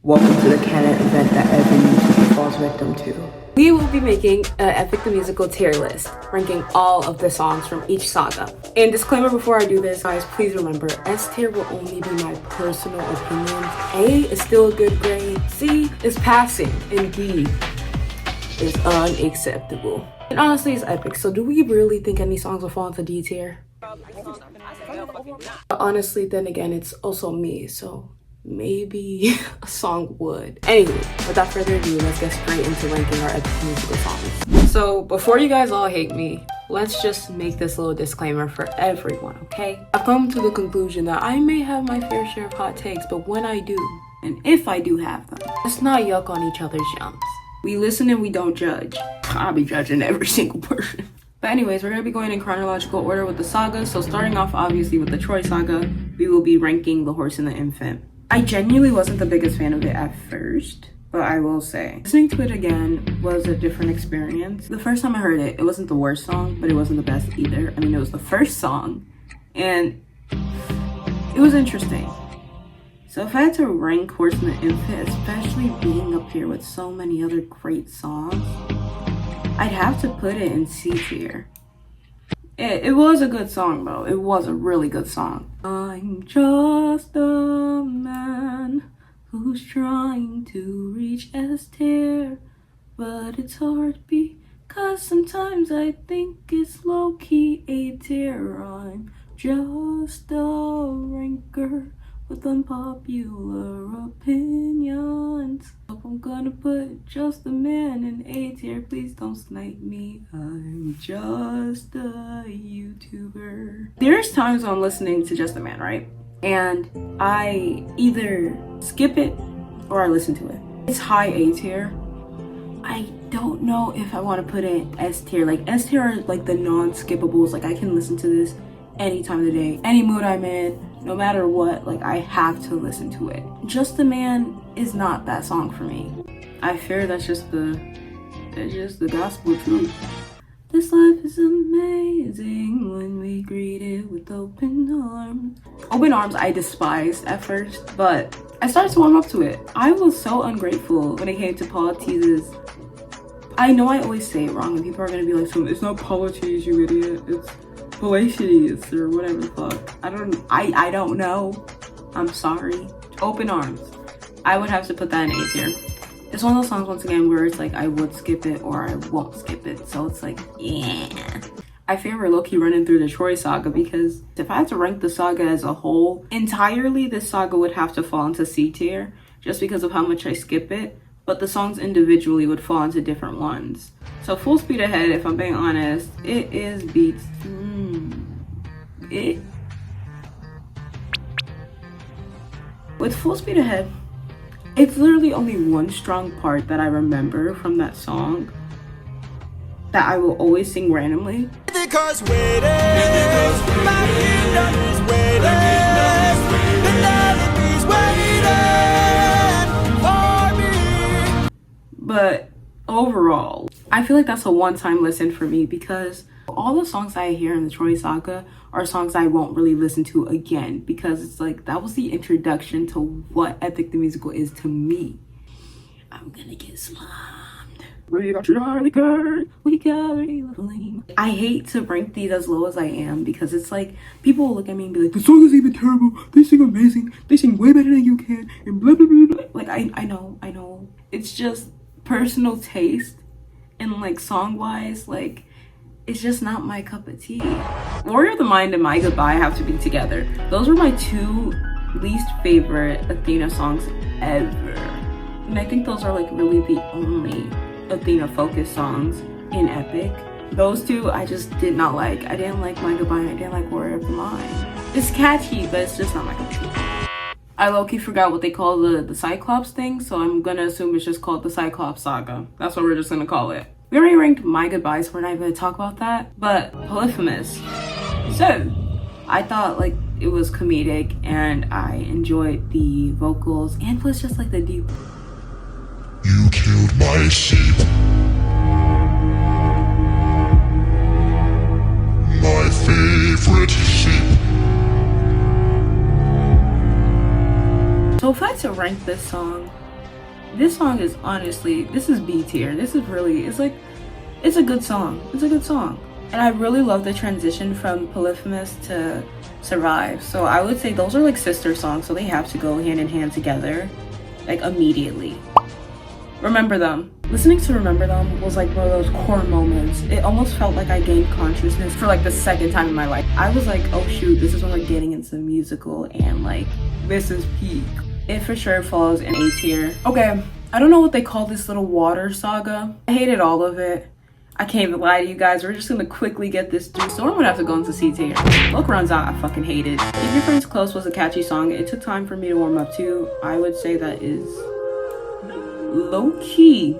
Welcome to the canon event that every YouTuber falls victim to. We will be making an Epic the Musical tier list, ranking all of the songs from each saga. And disclaimer before I do this, guys, please remember, S tier will only be my personal opinion. A is still a good grade, C is passing, and D is unacceptable. And honestly, it's epic, so do we really think any songs will fall into D tier? But honestly, then again, it's also me, so maybe a song would. Anyway, without further ado, let's get straight into ranking our Epic Musical songs. So before you guys all hate me, let's just make this little disclaimer for everyone, okay? I've come to the conclusion that I may have my fair share of hot takes, but when I do, and if I do have them, let's not yuck on each other's yums. We listen and we don't judge. I'll be judging every single person. But anyways, we're going to be going in chronological order with the saga. So starting off obviously with the Troy saga, we will be ranking The Horse and the Infant. I genuinely wasn't the biggest fan of it at first, but I will say, listening to it again was a different experience. The first time I heard it, it wasn't the worst song, but it wasn't the best either. I mean, it was the first song, and it was interesting. So if I had to rank Horse and the Infant, especially being up here with so many other great songs, I'd have to put it in C tier. It was a good song though. It was a really good song. I'm just a man who's trying to reach S tier, but it's hard because sometimes I think it's low-key A tier. I'm just a ranker with unpopular opinions. I'm gonna put Just a Man in A tier. Please don't snipe me. I'm just a YouTuber. There's times when I'm listening to Just a Man, right? And I either skip it or I listen to it. It's high A tier. I don't know if I want to put it S tier. Like S tier are like the non-skippables. Like I can listen to this any time of the day, any mood I'm in. No matter what, like I have to listen to it. Just a Man is not that song for me. I fear that's just the gospel truth. This life is amazing when we greet it with open arms. Open arms I despised at first, but I started to warm up to it. I was so ungrateful when it came to Paula Tease's. I know I always say it wrong and people are gonna be like, it's not Paula Tease, you idiot. It's Palatides or whatever the fuck. I don't know. I'm sorry. Open Arms. I would have to put that in A tier. It's one of those songs once again where it's like I would skip it or I won't skip it. So it's like, yeah. I fear we're low-key running through the Troy saga because if I had to rank the saga as a whole, entirely this saga would have to fall into C tier just because of how much I skip it. But the songs individually would fall into different ones. So Full Speed Ahead, if I'm being honest, it is beats. With Full Speed Ahead, it's literally only one strong part that I remember from that song that I will always sing randomly. Because waiting, my kingdom is waiting, the waiting for me. But overall, I feel like that's a one-time listen for me because all the songs I hear in the Troy saga are songs I won't really listen to again because it's like that was the introduction to what Epic the Musical is to me. I'm gonna get slammed. We got Charlie Kirk. We got leveling. I hate to rank these as low as I am because it's like people will look at me and be like, the song is even terrible. They sing amazing. They sing way better than you can. And blah blah blah blah. Like I know. It's just personal taste and like song wise, like it's just not my cup of tea. Warrior of the Mind and My Goodbye have to be together. Those were my two least favorite Athena songs ever. And I think those are like really the only Athena focused songs in Epic. Those two I just did not like. I didn't like My Goodbye and I didn't like Warrior of the Mind. It's catchy, but it's just not my cup of tea. I low-key forgot what they call the Cyclops thing, so I'm gonna assume it's just called the Cyclops Saga. That's what we're just gonna call it. We already ranked My Goodbye, so we're not even gonna talk about that. But Polyphemus. So, I thought like it was comedic and I enjoyed the vocals and plus just like the deep. You killed my sheep. My favorite sheep. So if I had to rank this song, This song is honestly, this is B tier. This is really, it's like, it's a good song. It's a good song. And I really love the transition from Polyphemus to Survive. So I would say those are like sister songs, so they have to go hand in hand together, like immediately. Remember Them. Listening to Remember Them was like one of those core moments. It almost felt like I gained consciousness for like the second time in my life. I was like, oh shoot, this is when we're getting into the musical and like, this is peak. It for sure falls in A tier. Okay, I don't know what they call this little water saga. I hated all of it. I can't even lie to you guys. We're just gonna quickly get this through. So I'm gonna have to go into C tier. Look Runs Out, I fucking hated. Keep Your Friends Close was a catchy song. It took time for me to warm up to. I would say that is low-key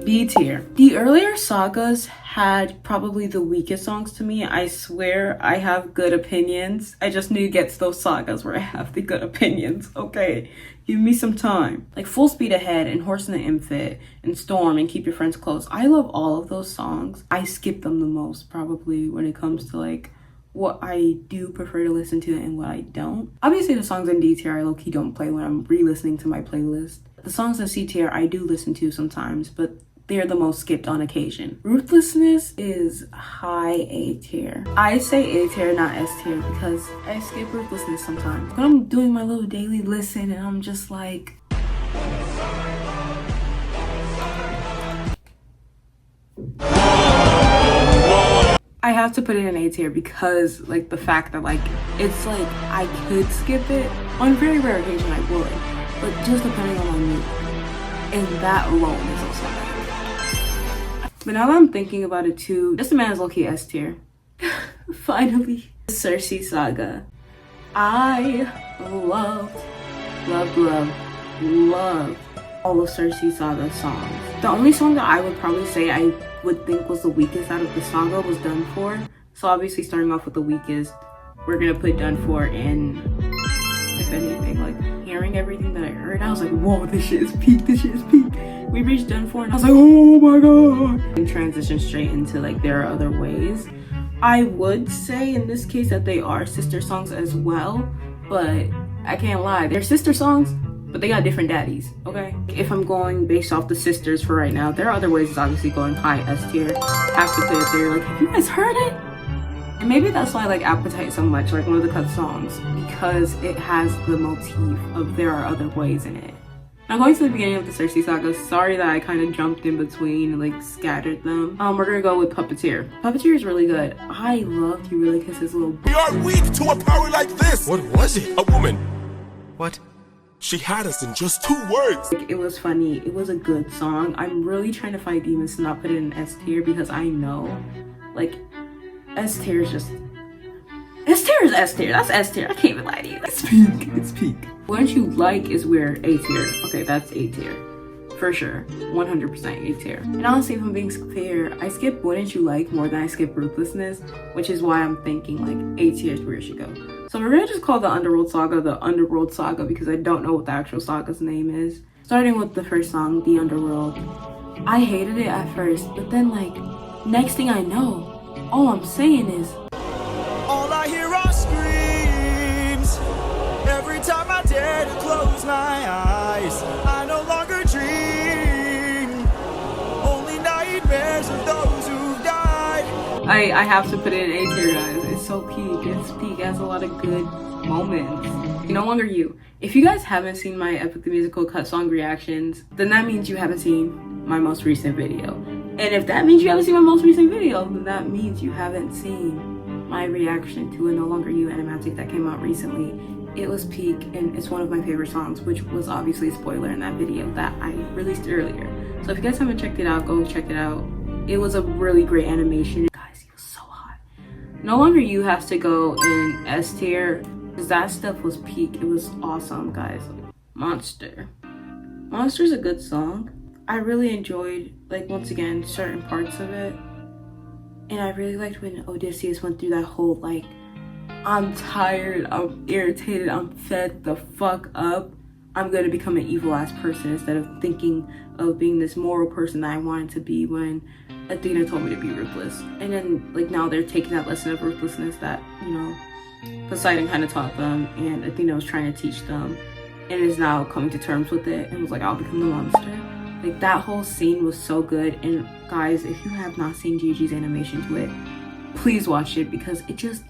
B tier. The earlier sagas had probably the weakest songs to me. I swear I have good opinions. I just need to get to those sagas where I have the good opinions. Okay, give me some time. Like Full Speed Ahead and Horse and the Infant and Storm and Keep Your Friends Close. I love all of those songs. I skip them the most probably when it comes to like what I do prefer to listen to and what I don't. Obviously the songs in D tier I low-key don't play when I'm re-listening to my playlist. The songs in C tier I do listen to sometimes, but they're the most skipped on occasion. Ruthlessness is high A tier. I say A tier, not S tier, because I skip Ruthlessness sometimes. When I'm doing my little daily listen and I'm just like, I have to put it in A tier because like the fact that like, it's like I could skip it. On very rare occasion I would, but just depending on my mood. And that alone is also bad. But now that I'm thinking about it too, Just a Man is low-key S tier. Finally. Cersei Saga. I loved all of Cersei Saga songs. The only song that I would probably say I would think was the weakest out of the saga was Done For. So obviously starting off with the weakest, we're gonna put Done For in, if anything, like hearing everything that I heard, I was like, whoa, this shit is peak, this shit is peak. We reached Done For and I was like, oh my god. And transition straight into like There Are Other Ways. I would say in this case that they are sister songs as well, but I can't lie, they're sister songs, but they got different daddies, okay? If I'm going based off the sisters for right now, There Are Other Ways is obviously going high S tier. Have to put it there, like, have you guys heard it? And maybe that's why I like Appetite so much, like one of the cut songs, because it has the motif of There Are Other Ways in it. Now going to the beginning of the Cersei Saga, sorry that I kind of jumped in between and like scattered them. We're gonna go with Puppeteer. Puppeteer is really good. I loved You Really Kiss His Little We are weak to a power like this. What was it? A woman. What? She had us in just 2 words. Like, it was funny. It was a good song. I'm really trying to fight demons to not put it in S tier because I know, like, S tier is just... S tier is S tier. That's S tier. I can't even lie to you. It's peak. It's peak. Wouldn't You Like is where A tier. Okay, that's A tier. For sure. 100% A tier. And honestly, if I'm being fair, I skip Wouldn't You Like more than I skip Ruthlessness, which is why I'm thinking like A tier is where it should go. So we're gonna just call the Underworld Saga because I don't know what the actual saga's name is. Starting with the first song, The Underworld. I hated it at first, but then like, next thing I know, all I'm saying is, All I hear are screams. Every time I dare to close my eyes, I no longer dream. Only nightmares of those who've died. I have to put it in A tier, guys. It's so peak. It's peak. It has a lot of good moments. No Longer You. If you guys haven't seen my Epic the Musical cut song reactions, then that means you haven't seen my most recent video. And if that means you haven't seen my most recent video, then that means you haven't seen my reaction to a No Longer You animatic that came out recently. It was peak and it's one of my favorite songs, which was obviously a spoiler in that video that I released earlier. So if you guys haven't checked it out, go check it out. It was a really great animation. Guys, it was so hot. No Longer You has to go in S tier because that stuff was peak. It was awesome, guys. Monster. Monster's a good song. I really enjoyed, like, once again, certain parts of it. And I really liked when Odysseus went through that whole, like, I'm tired, I'm irritated, I'm fed the fuck up. I'm gonna become an evil ass person instead of thinking of being this moral person that I wanted to be when Athena told me to be ruthless. And then, like, now they're taking that lesson of ruthlessness that, you know, Poseidon kind of taught them and Athena was trying to teach them. and is now coming to terms with it and was like, I'll become the monster. Like, that whole scene was so good. And guys, if you have not seen Gigi's animation to it, please watch it, because it just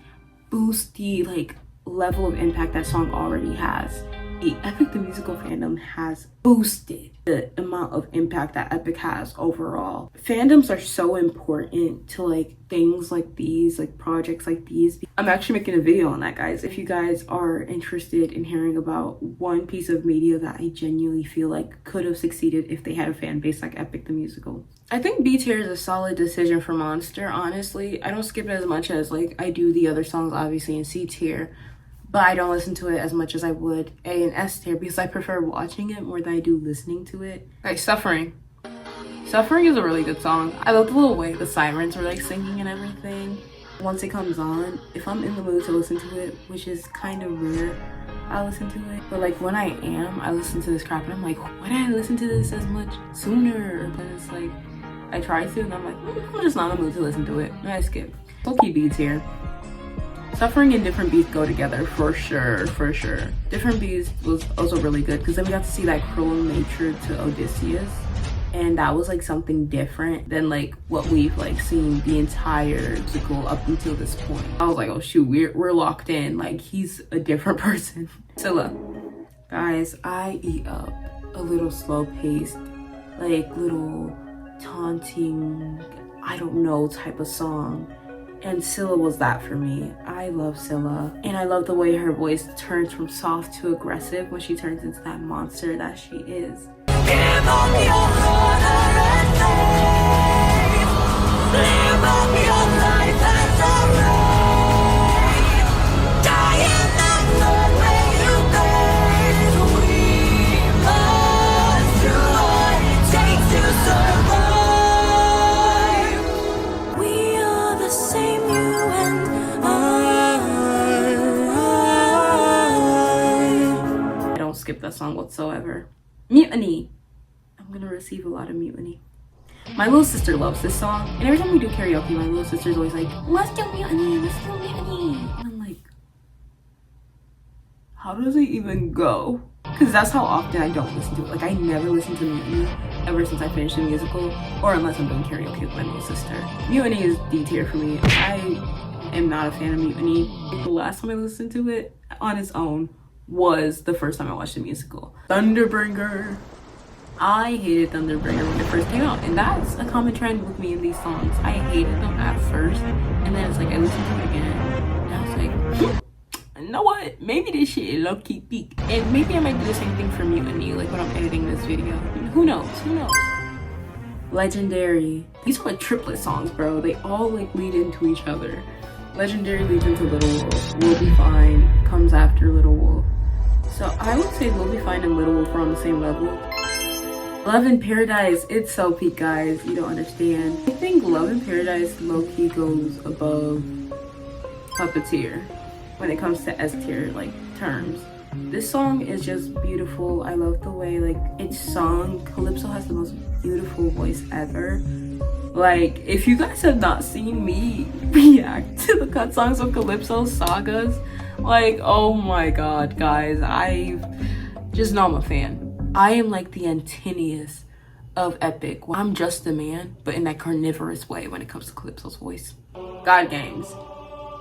boosts the like level of impact that song already has. The Epic the Musical fandom has boosted the amount of impact that Epic has overall. Fandoms are so important to like things like these, like projects like these. I'm actually making a video on that, guys. If you guys are interested in hearing about one piece of media that I genuinely feel like could have succeeded if they had a fan base like Epic the Musical. I think B tier is a solid decision for Monster, honestly. I don't skip it as much as like I do the other songs, obviously, in C tier. But I don't listen to it as much as I would A and S tier, because I prefer watching it more than I do listening to it. Like Suffering. Suffering is a really good song. I love the little way the sirens were like singing and everything. Once it comes on, if I'm in the mood to listen to it, which is kind of rare, I listen to it. But like when I am, I listen to this crap and I'm like, why did I listen to this as much sooner? But it's like, I try to and I'm like, I'm just not in the mood to listen to it. And I skip. Low-key beats here. Suffering and Different Beats go together for sure, for sure. Different Beats was also really good because then we got to see that cruel nature to Odysseus, and that was like something different than like what we've like seen the entire musical up until this point. I was like, oh shoot, we're locked in, like he's a different person. Scylla. Guys, I eat up a little slow paced, like little taunting, I don't know, type of song. And Scylla was that for me. I love Scylla. And I love the way her voice turns from soft to aggressive when she turns into that monster that she is. Give up your honor and faith. Live up your life as a ray. Die in the blood where you bathe. We must do what it takes to survive. We are the same, you and I don't skip that song whatsoever. Mutiny. I'm gonna receive a lot of mutiny. My little sister loves this song, and every time we do karaoke, my little sister's always like, let's do mutiny, let's do mutiny. And I'm like, how does it even go? Because that's how often I don't listen to it. Like, I never listen to Mutiny ever since I finished the musical, or unless I'm doing karaoke with my little sister. Mutiny is D tier for me. I am not a fan of Mutiny. The last time I listened to it on its own was the first time I watched the musical. Thunderbringer. I hated Thunderbringer when it first came out, and that's a common trend with me in these songs. I hated them at first, and then it's like I listened to it again, and I was like, you know what? Maybe this shit is low-key peak. And maybe I might do the same thing for Mutiny, like when I'm editing this video. Who knows? Who knows? Legendary. These are like triplet songs, bro. They all like lead into each other. Legendary leads into Little Wolf. We'll Be Fine comes after Little Wolf. So I would say We'll Be Fine and Little Wolf are on the same level. Love in Paradise, it's so peak, guys. You don't understand. I think Love in Paradise low-key goes above Puppeteer when it comes to S tier like terms. This song is just beautiful. I love the way like it's sung. Calypso has the most beautiful voice ever. Like, if you guys have not seen me react to the cut songs of Calypso's sagas, like, oh my god, guys, I just know I'm a fan. I am like the Antinius of Epic. I'm just a man, but in that carnivorous way when it comes to Calypso's voice. God Games.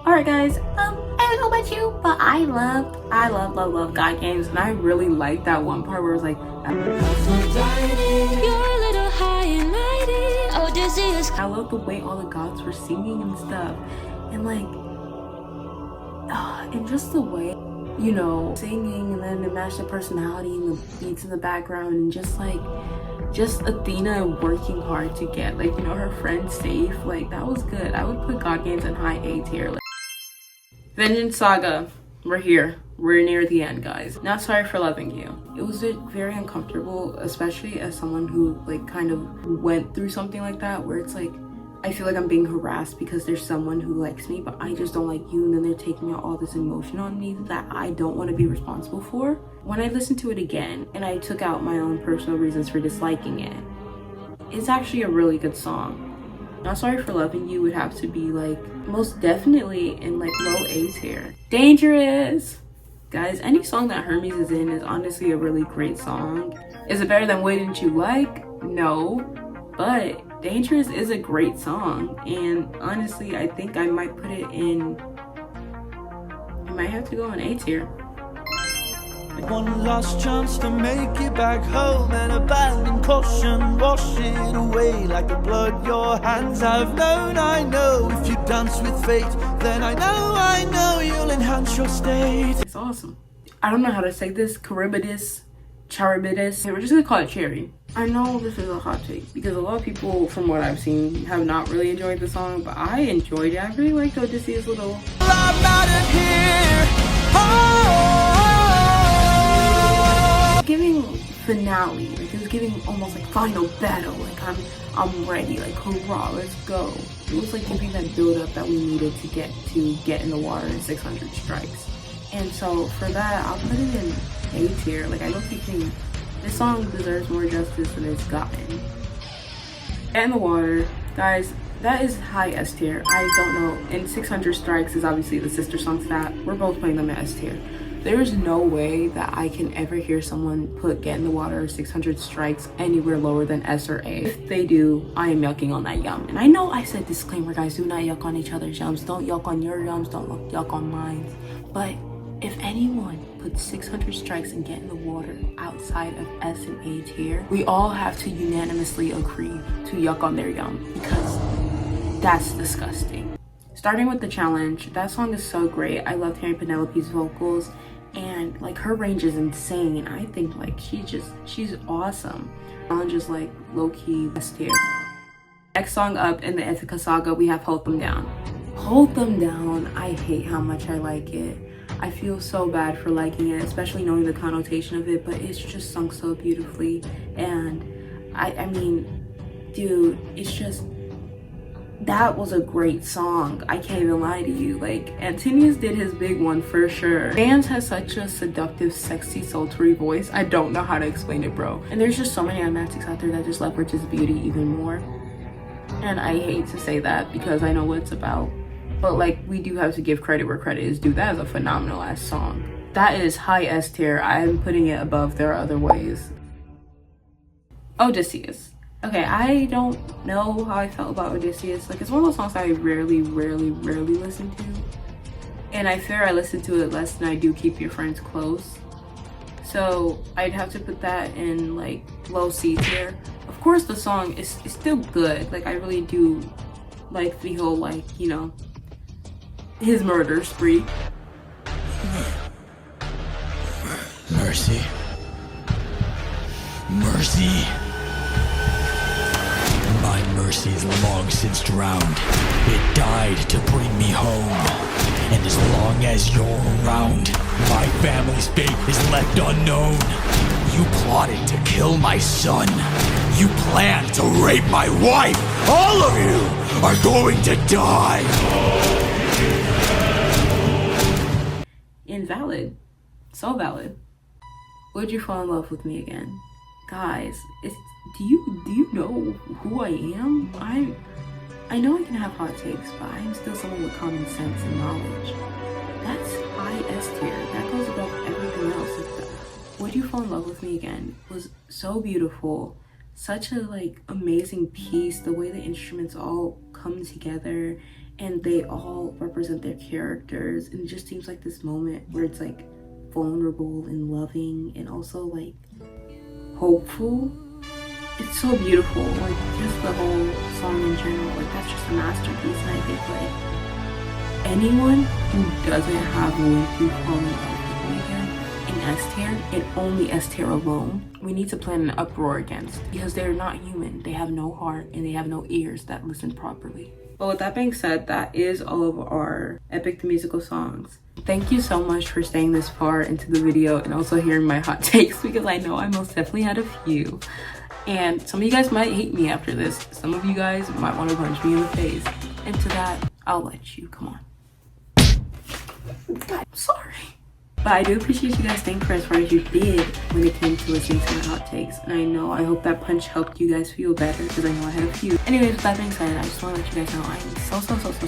Alright guys, I don't know about you, but I love God Games, and I really like that one part where it was like, I love the way all the gods were singing and stuff, and like, and just the way, you know, singing, and then to match the personality and the beats in the background, and just Athena working hard to get, like, you know, her friend safe. Like, that was good. I would put God Games in high A tier. Like, Vengeance Saga, we're here. We're near the end, guys. Not Sorry for Loving You. It was very uncomfortable, especially as someone who like kind of went through something like that, where it's like, I feel like I'm being harassed because there's someone who likes me, but I just don't like you, and then they're taking out all this emotion on me that I don't want to be responsible for. When I listened to it again, and I took out my own personal reasons for disliking it, it's actually a really good song. Not Sorry for Loving You would have to be like most definitely in like low A tier. Dangerous. Guys, any song that Hermes is in is honestly a really great song. Is it better than Wouldn't You Like? No, but Dangerous is a great song, and honestly I think I might put it in, I might have to go in A tier. One last chance to make it back home, and abandon caution, wash it away like the blood your hands have known. I know if you dance with fate, then I know you'll enhance your state. It's awesome. I don't know how to say this. Charybdis. Okay, we're just gonna call it Cherry. I know this is a hot take because a lot of people, from what I've seen, have not really enjoyed the song, but I enjoyed it. I really liked Odysseus' little. I'm out of here. Giving finale, like it was giving almost like final battle, like I'm ready, like hurrah, let's go. It was like giving that build up that we needed to get in the water in 600 strikes. And so for that, I'll put it in A tier. Like I don't think this song deserves more justice than it's gotten. And the water, guys, that is high S tier. I don't know, and 600 strikes is obviously the sister song to that. We're both putting them at S tier. There is no way that I can ever hear someone put Get in the Water or 600 strikes anywhere lower than S or A. If they do, I am yucking on that yum. And I know I said disclaimer, guys, do not yuck on each other's yums. Don't yuck on your yums, don't yuck on mine. But if anyone puts 600 strikes and Get in the Water outside of S and A tier, we all have to unanimously agree to yuck on their yum, because that's disgusting. Starting with the challenge, that song is so great. I loved hearing Penelope's vocals, and like her range is insane. I think like she's awesome. Challenge is like low-key S tier. Next song up in the Ithaca saga, we have Hold Them Down. Hold Them Down, I hate how much I like it. I feel so bad for liking it, especially knowing the connotation of it, but it's just sung so beautifully. And I mean, dude, it's just, that was a great song. I can't even lie to you. Like, Antonius did his big one for sure. Vans has such a seductive, sexy, sultry voice. I don't know how to explain it, bro. And there's just so many romantics out there that just leverage his beauty even more. And I hate to say that because I know what it's about. But like, we do have to give credit where credit is due. That is a phenomenal ass song. That is high S tier. I'm putting it above There Are Other Ways. Odysseus. Okay, I don't know how I felt about Odysseus. Like, it's one of those songs I rarely listen to. And I fear I listen to it less than I do Keep Your Friends Close. So I'd have to put that in like low C tier. Of course, the song is still good. Like, I really do like the whole, like, you know, his murder spree. Mercy. Mercy. My mercy is long since drowned. It died to bring me home. And as long as you're around, my family's fate is left unknown. You plotted to kill my son. You planned to rape my wife. All of you are going to die. Invalid. So valid. Would you fall in love with me again? Guys, do you know who I am? I know I can have hot takes, but I'm still someone with common sense and knowledge. That's high S tier. That goes above everything else. Like, Would You Fall in Love with Me Again was so beautiful. Such a like amazing piece. The way the instruments all come together and they all represent their characters, and it just seems like this moment where it's like vulnerable and loving and also like hopeful. It's so beautiful. Like, just the whole song in general, like, that's just a masterpiece. And I think like anyone who doesn't have Would You Fall in Love with Me Again in S tier, and only S tier alone, we need to plan an uproar against, because they're not human. They have no heart and they have no ears that listen properly. But with that being said, that is all of our Epic the Musical songs. Thank you so much for staying this far into the video and also hearing my hot takes, because I know I most definitely had a few. And some of you guys might hate me after this. Some of you guys might want to punch me in the face. And to that, I'll let you. Come on. I'm sorry. But I do appreciate you guys staying for as far as you did when it came to listening to my hot takes. And I hope that punch helped you guys feel better, because I know I had a few. Anyways, with that being said, I just want to let you guys know I am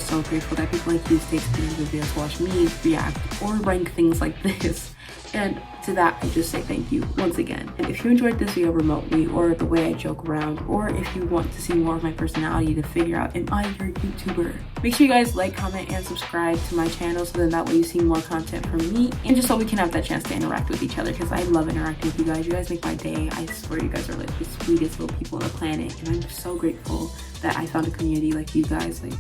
so grateful that people like you stay to the end of the video to watch me react or rank things like this. And to that, I just say thank you once again. And if you enjoyed this video remotely, or the way I joke around, or if you want to see more of my personality to figure out, am I your YouTuber? Make sure you guys like, comment, and subscribe to my channel, so then that way you see more content from me, and just so we can have that chance to interact with each other, because I love interacting with you guys. You guys make my day. I swear you guys are like the sweetest little people on the planet, and I'm so grateful that I found a community like you guys. Like,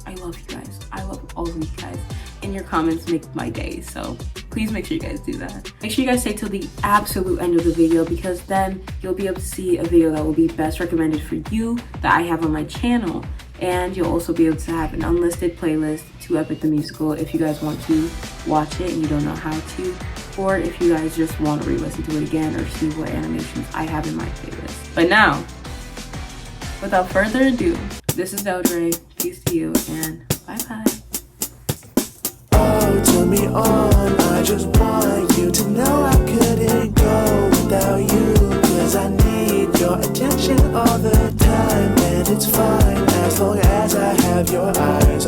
I love you guys. I love all of you guys. And your comments make my day, so please make sure you guys do that. Make sure you guys stay till the absolute end of the video, because then you'll be able to see a video that will be best recommended for you that I have on my channel. And you'll also be able to have an unlisted playlist to Epic the Musical if you guys want to watch it and you don't know how to, or if you guys just want to re-listen to it again or see what animations I have in my playlist. But now, without further ado, this is Delderae. Peace to you, and bye-bye. Oh, turn me on, I just want you to know I couldn't go without you, 'cause I need your attention all the time, and it's fine as long as I have your eyes.